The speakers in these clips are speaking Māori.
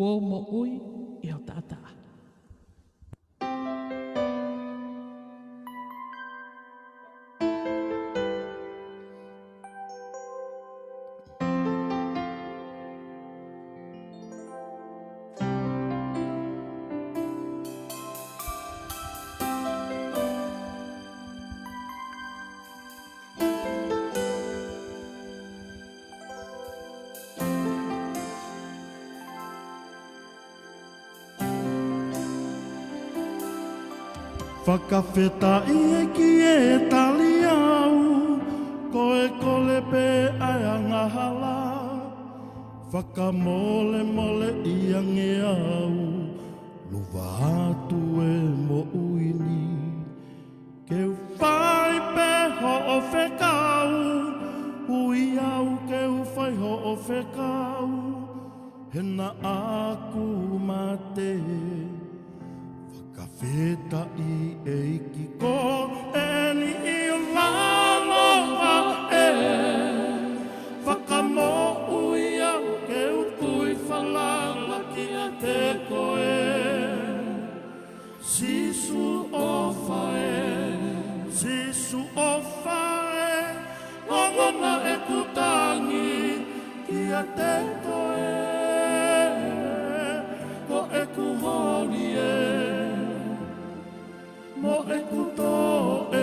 Kua mo ui I o tata. Whakawheta I ki e tali au, koe kole pe ai angahala. Whakamole mole I ange au, luwa atu e mo uini. Ke whai pe ho o whekau, hui au ke whai ho o whekau, hena aku mate. Whakawheta I eiki ko eni I o laloha e. Whakamo ui au ke upui whalala ki a te koe. Sisu o whae, sisu o whae, ngongona e kutangi ki a te koe. Ko e kuhori e. Mo e kuto e.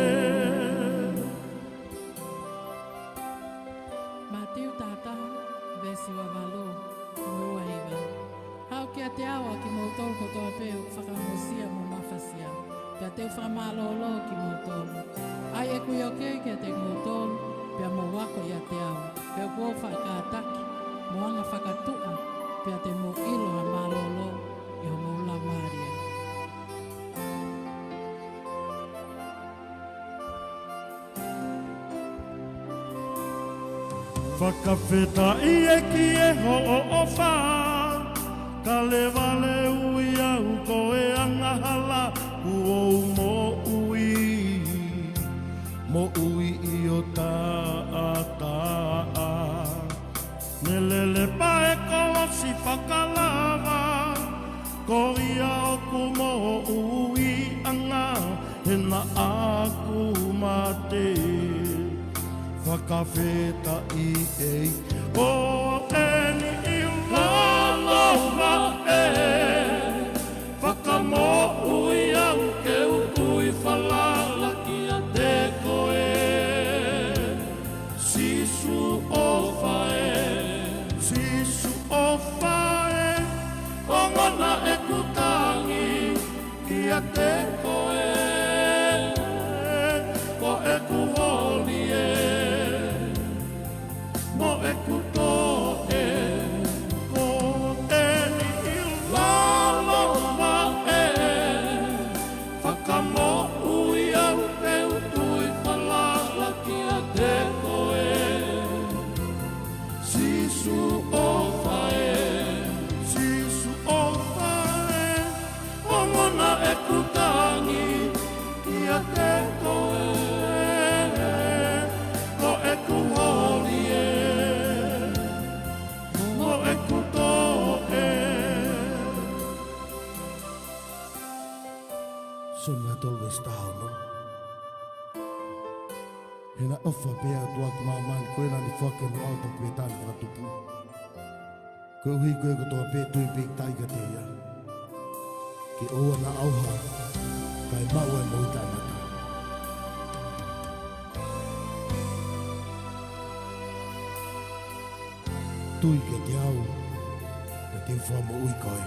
Matiu tata, vesi wa valo, mua iwa. Hau kia te awa ki motol ko toa peo whakamosia mo mawhasia. Pia te whamalolo ki motol. Ai e kui oke kia te motol, pia mo wako ia te awa. Pia kua whakaataki, mo anga whakatua, pia te mo ilo ha malolo, I ho mo la maria. Whakawheta I e ki e ho o o wha, ka le wale ui au ko e angahala, uou mo ui I o tātaa. Nelele pa e kolosi whakalawa, ko ia o ku mo ui anga, hena aku mate. Whakawheta I ei o eni I laloha e. Whakamo ui au ke upui whalala ki a te koe. Sisu o whae, sisu o whae, ongona e kutangi ki a te koe. Ko e kuholi e. Mo e kuto e, ko eni I laloha e. Whakamo ui au te utui whalala ki a te koe. Sisu o whae, sisu o whae, ongona e kutangi ki a te koe. Ko e kuhori e. Sona always down. Hena ofa pea tuak maman koe nani fucking auto petan fratupu. Koe hui koe kotoa pe tui pik taiga te ia. Ke oa na auha, kai maua moita nata. Tui ke te au, ke te wha mo ui koe.